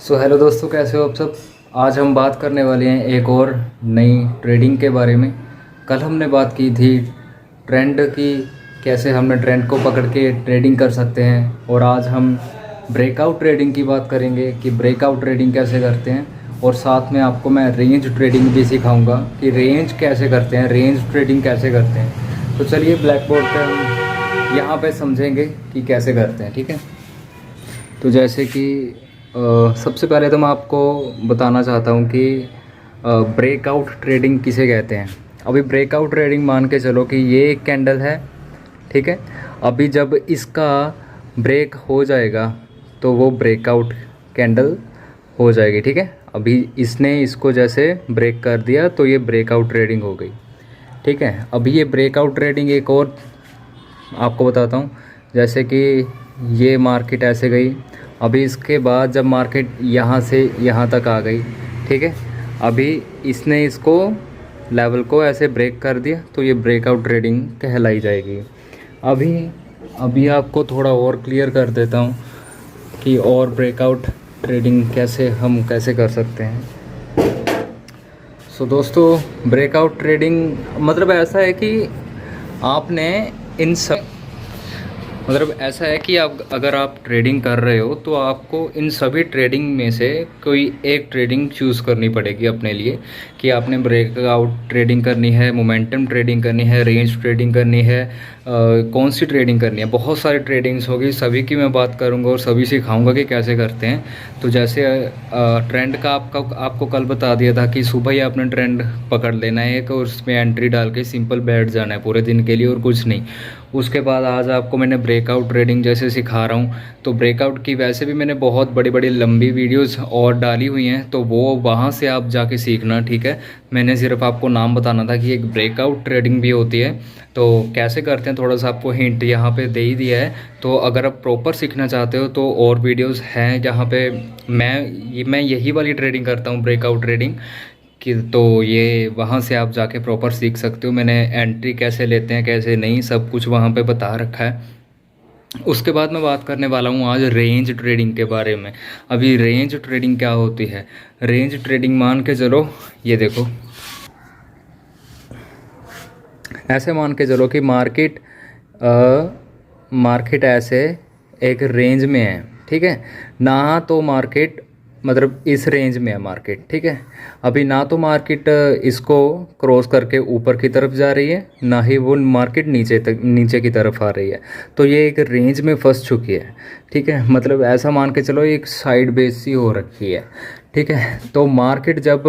Hello दोस्तों, कैसे हो आप सब। आज हम बात करने वाले हैं एक और नई ट्रेडिंग के बारे में। कल हमने बात की थी ट्रेंड की, कैसे हमने ट्रेंड को पकड़ के ट्रेडिंग कर सकते हैं। और आज हम ब्रेकआउट ट्रेडिंग की बात करेंगे कि ब्रेकआउट ट्रेडिंग कैसे करते हैं। और साथ में आपको मैं रेंज ट्रेडिंग भी सिखाऊंगा कि रेंज कैसे करते हैं, रेंज ट्रेडिंग कैसे करते हैं। तो चलिए ब्लैक बोर्ड पे हम यहाँ पे समझेंगे कि कैसे करते हैं, ठीक है। तो जैसे कि सबसे पहले तो मैं आपको बताना चाहता हूँ कि ब्रेकआउट ट्रेडिंग किसे कहते हैं। अभी ब्रेकआउट ट्रेडिंग मान के चलो कि ये एक कैंडल है, ठीक है। अभी जब इसका ब्रेक हो जाएगा तो वो ब्रेकआउट कैंडल हो जाएगी, ठीक है। अभी इसने इसको जैसे ब्रेक कर दिया तो ये ब्रेकआउट ट्रेडिंग हो गई, ठीक है। अभी ये ब्रेकआउट ट्रेडिंग एक और आपको बताता हूँ। जैसे कि ये मार्केट ऐसे गई, अभी इसके बाद जब मार्केट यहाँ से यहाँ तक आ गई, ठीक है। अभी इसने इसको लेवल को ऐसे ब्रेक कर दिया तो ये ब्रेकआउट ट्रेडिंग कहलाई जाएगी। अभी अभी आपको थोड़ा और क्लियर कर देता हूँ कि और ब्रेकआउट ट्रेडिंग कैसे कर सकते हैं। दोस्तों, ब्रेकआउट ट्रेडिंग मतलब ऐसा है कि आपने इन सब मतलब ऐसा है कि आप अगर आप ट्रेडिंग कर रहे हो तो आपको इन सभी ट्रेडिंग में से कोई एक ट्रेडिंग चूज़ करनी पड़ेगी अपने लिए कि आपने ब्रेकआउट ट्रेडिंग करनी है, मोमेंटम ट्रेडिंग करनी है, रेंज ट्रेडिंग करनी है, कौन सी ट्रेडिंग करनी है। बहुत सारी ट्रेडिंग्स होगी, सभी की मैं बात करूंगा और सभी सिखाऊंगा कि कैसे करते हैं। तो जैसे ट्रेंड का आपको कल बता दिया था कि सुबह ही आपने ट्रेंड पकड़ लेना है एक और उसमें एंट्री डाल के सिंपल बैठ जाना है पूरे दिन के लिए और कुछ नहीं। उसके बाद आज आपको मैंने ब्रेकआउट ट्रेडिंग जैसे सिखा रहा हूँ। तो ब्रेकआउट की वैसे भी मैंने बहुत बड़ी बड़ी लंबी वीडियोस और डाली हुई हैं, तो वो वहाँ से आप जाके सीखना, ठीक है। मैंने सिर्फ आपको नाम बताना था कि एक ब्रेकआउट ट्रेडिंग भी होती है। तो कैसे करते हैं थोड़ा सा आपको हिंट यहाँ पे दे ही दिया है। तो अगर आप प्रॉपर सीखना चाहते हो तो और वीडियोस हैं जहाँ पे मैं यही वाली ट्रेडिंग करता हूँ, ब्रेकआउट ट्रेडिंग कि तो ये वहाँ से आप जाके प्रॉपर सीख सकते हो। मैंने एंट्री कैसे लेते हैं कैसे नहीं सब कुछ वहाँ पे बता रखा है। उसके बाद मैं बात करने वाला हूँ आज रेंज ट्रेडिंग के बारे में। अभी रेंज ट्रेडिंग क्या होती है। रेंज ट्रेडिंग मान के चलो, ये देखो, ऐसे मान के चलो कि मार्केट ऐसे एक रेंज में है, ठीक है ना। तो मार्केट मतलब इस रेंज में है मार्केट, ठीक है। अभी ना तो मार्केट इसको क्रॉस करके ऊपर की तरफ जा रही है, ना ही वो मार्केट नीचे की तरफ आ रही है। तो ये एक रेंज में फंस चुकी है, ठीक है। मतलब ऐसा मान के चलो एक साइड बेस सी हो रखी है, ठीक है। तो मार्केट जब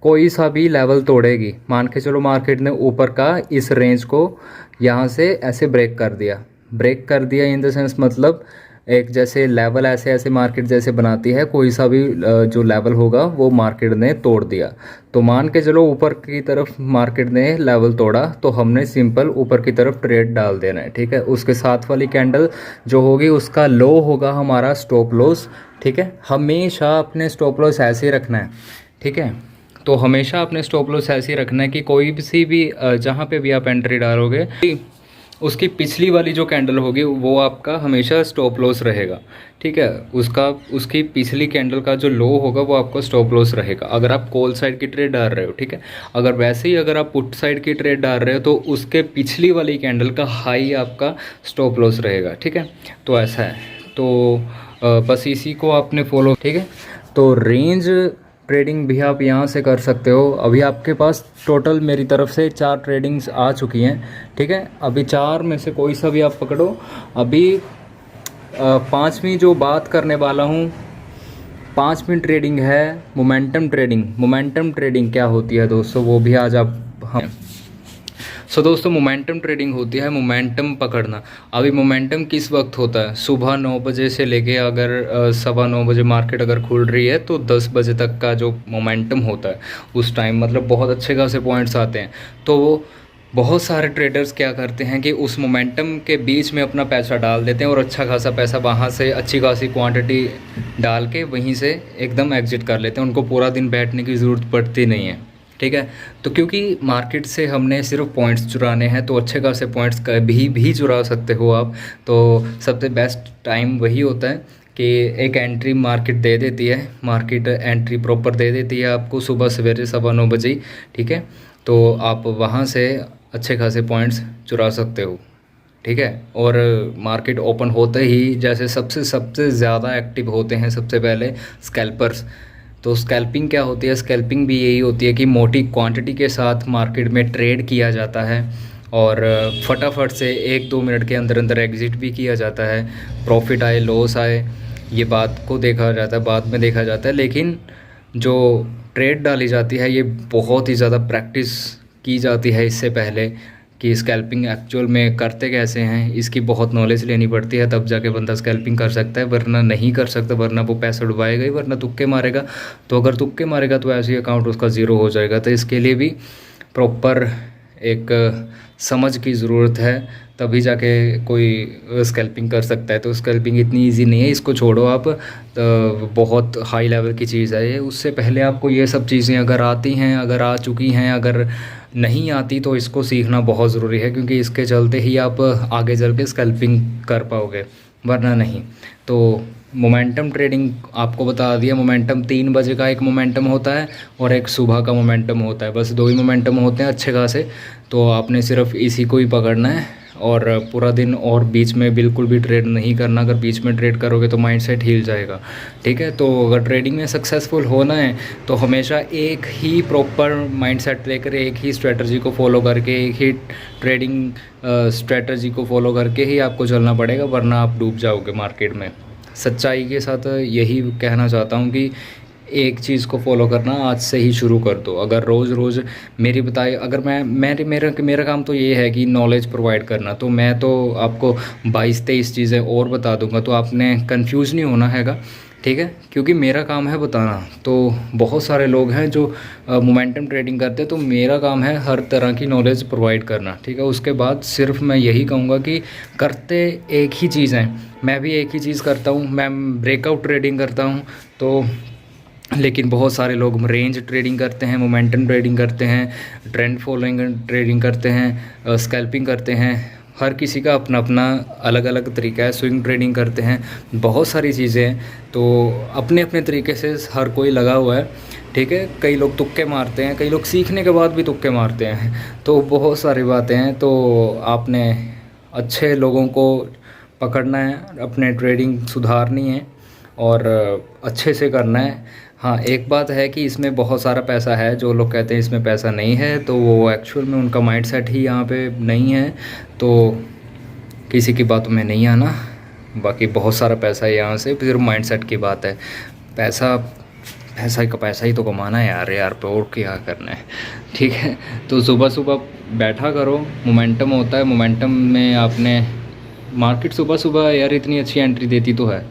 कोई सा भी लेवल तोड़ेगी, मान के चलो मार्केट ने ऊपर का इस रेंज को यहाँ से ऐसे ब्रेक कर दिया इन द सेंस मतलब एक जैसे लेवल ऐसे ऐसे मार्केट जैसे बनाती है, कोई सा भी जो लेवल होगा वो मार्केट ने तोड़ दिया। तो मान के चलो ऊपर की तरफ मार्केट ने लेवल तोड़ा तो हमने सिंपल ऊपर की तरफ ट्रेड डाल देना है, ठीक है। उसके साथ वाली कैंडल जो होगी उसका लो होगा हमारा स्टॉप लॉस, ठीक है। हमेशा अपने स्टॉप लॉस ऐसे ही रखना है, ठीक है। तो हमेशा अपने स्टॉप लॉस ऐसे ही रखना है कि कोई भी जहाँ पे भी आप एंट्री डालोगे उसकी पिछली वाली जो कैंडल होगी वो आपका हमेशा स्टॉप लॉस रहेगा, ठीक है। उसकी पिछली कैंडल का जो लो होगा वो आपका स्टॉप लॉस रहेगा अगर आप कॉल साइड की ट्रेड डाल रहे हो, ठीक है। अगर वैसे ही अगर आप पुट साइड की ट्रेड डाल रहे हो तो उसके पिछली वाली कैंडल का हाई आपका स्टॉप लॉस रहेगा, ठीक है। तो ऐसा है। तो बस इसी को आपने फॉलो, ठीक है। तो रेंज ट्रेडिंग भी आप यहाँ से कर सकते हो। अभी आपके पास टोटल मेरी तरफ से 4 ट्रेडिंग्स आ चुकी हैं, ठीक है। अभी 4 में से कोई सा भी आप पकड़ो। अभी 5वीं जो बात करने वाला हूँ, 5वीं ट्रेडिंग है मोमेंटम ट्रेडिंग। मोमेंटम ट्रेडिंग क्या होती है दोस्तों, वो भी आज आप हम दोस्तों मोमेंटम ट्रेडिंग होती है मोमेंटम पकड़ना। अभी मोमेंटम किस वक्त होता है, सुबह 9 बजे से लेके अगर 9:15 बजे मार्केट अगर खुल रही है तो 10 बजे तक का जो मोमेंटम होता है उस टाइम मतलब बहुत अच्छे खासे पॉइंट्स आते हैं। तो वो बहुत सारे ट्रेडर्स क्या करते हैं कि उस मोमेंटम के बीच में अपना पैसा डाल देते हैं और अच्छा खासा पैसा वहाँ से अच्छी खासी क्वांटिटी डाल के वहीं से एकदम एग्जिट कर लेते हैं। उनको पूरा दिन बैठने की ज़रूरत पड़ती नहीं है, ठीक है। तो क्योंकि मार्केट से हमने सिर्फ पॉइंट्स चुराने हैं तो अच्छे खासे पॉइंट्स कभी भी चुरा सकते हो आप। तो सबसे बेस्ट टाइम वही होता है कि एक एंट्री मार्केट दे देती है, मार्केट एंट्री प्रॉपर दे देती है आपको सुबह सवेरे 9:15 बजे ही, ठीक है। तो आप वहाँ से अच्छे खासे पॉइंट्स चुरा सकते हो, ठीक है। और मार्केट ओपन होते ही जैसे सबसे ज़्यादा एक्टिव होते हैं सबसे पहले स्कैल्पर्स। तो स्कैल्पिंग क्या होती है? स्कैल्पिंग भी यही होती है कि मोटी क्वांटिटी के साथ मार्केट में ट्रेड किया जाता है और फटाफट से 1-2 मिनट के अंदर अंदर एग्ज़िट भी किया जाता है। प्रॉफिट आए लॉस आए ये बात को देखा जाता है, बाद में देखा जाता है। लेकिन जो ट्रेड डाली जाती है ये बहुत ही ज़्यादा प्रैक्टिस की जाती है इससे पहले कि स्कैल्पिंग एक्चुअल में करते कैसे हैं, इसकी बहुत नॉलेज लेनी पड़ती है, तब जाके बंदा स्कैल्पिंग कर सकता है, वरना नहीं कर सकता, वरना वो पैसा डुबाएगा ही, वरना तुक्के मारेगा। तो अगर तुक्के मारेगा तो ऐसे ही अकाउंट उसका ज़ीरो हो जाएगा। तो इसके लिए भी प्रॉपर एक समझ की ज़रूरत है, तभी जाके कोई स्कैल्पिंग कर सकता है। तो स्कैल्पिंग इतनी इजी नहीं है, इसको छोड़ो आप, तो बहुत हाई लेवल की चीज़ है ये। उससे पहले आपको ये सब चीज़ें अगर आती हैं, अगर आ चुकी हैं, अगर नहीं आती तो इसको सीखना बहुत ज़रूरी है, क्योंकि इसके चलते ही आप आगे चल के स्कैल्पिंग कर पाओगे, वरना नहीं। तो मोमेंटम ट्रेडिंग आपको बता दिया, मोमेंटम 3 बजे का एक मोमेंटम होता है और एक सुबह का मोमेंटम होता है, बस 2 ही मोमेंटम होते हैं अच्छे खासे। तो आपने सिर्फ इसी को ही पकड़ना है और पूरा दिन, और बीच में बिल्कुल भी ट्रेड नहीं करना। अगर बीच में ट्रेड करोगे तो माइंडसेट हिल जाएगा, ठीक है। तो अगर ट्रेडिंग में सक्सेसफुल होना है तो हमेशा एक ही प्रॉपर माइंडसेट लेकर, एक ही स्ट्रेटजी को फॉलो करके, एक ही ट्रेडिंग स्ट्रेटजी को फॉलो करके ही आपको चलना पड़ेगा, वरना आप डूब जाओगे मार्केट में। सच्चाई के साथ यही कहना चाहता हूँ कि एक चीज़ को फॉलो करना आज से ही शुरू कर दो। अगर रोज़ रोज़ मेरी बताए, अगर मेरा काम तो ये है कि नॉलेज प्रोवाइड करना, तो मैं तो आपको 22-23 चीज़ें और बता दूंगा, तो आपने कंफ्यूज नहीं होना हैगा, ठीक है, क्योंकि मेरा काम है बताना। तो बहुत सारे लोग हैं जो मोमेंटम ट्रेडिंग करते हैं, तो मेरा काम है हर तरह की नॉलेज प्रोवाइड करना, ठीक है। उसके बाद सिर्फ मैं यही कहूँगा कि करते एक ही चीज़ है, मैं भी एक ही चीज़ करता हूँ, मैं ब्रेकआउट ट्रेडिंग करता हूँ। तो लेकिन बहुत सारे लोग रेंज ट्रेडिंग करते हैं, मोमेंटम ट्रेडिंग करते हैं, ट्रेंड फॉलोइंग ट्रेडिंग करते हैं, स्कैल्पिंग करते हैं। हर किसी का अपना अपना अलग अलग तरीका है, स्विंग ट्रेडिंग करते हैं, बहुत सारी चीज़ें हैं। तो अपने अपने तरीके से हर कोई लगा हुआ है, ठीक है। कई लोग तुक्के मारते हैं, कई लोग सीखने के बाद भी तुक्के मारते हैं, तो बहुत सारी बातें हैं। तो आपने अच्छे लोगों को पकड़ना है, अपने ट्रेडिंग सुधारनी है और अच्छे से करना है। हाँ, एक बात है कि इसमें बहुत सारा पैसा है, जो लोग कहते हैं इसमें पैसा नहीं है, तो वो एक्चुअल में उनका माइंडसेट ही यहाँ पे नहीं है। तो किसी की बातों में नहीं आना, बाकी बहुत सारा पैसा है यहाँ से, फिर माइंडसेट की बात है। पैसा ही तो कमाना है यार पे, और क्या करना है, ठीक है। तो सुबह सुबह बैठा करो, मोमेंटम होता है, मोमेंटम में आपने मार्केट सुबह सुबह यार इतनी अच्छी एंट्री देती तो है,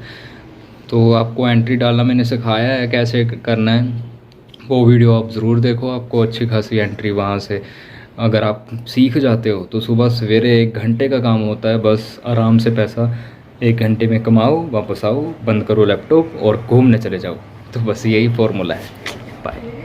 तो आपको एंट्री डालना मैंने सिखाया है कैसे करना है, वो वीडियो आप ज़रूर देखो, आपको अच्छी खासी एंट्री वहाँ से अगर आप सीख जाते हो तो सुबह सवेरे 1 घंटे का काम होता है, बस आराम से पैसा 1 घंटे में कमाओ, वापस आओ, बंद करो लैपटॉप और घूमने चले जाओ। तो बस यही फॉर्मूला है। बाय।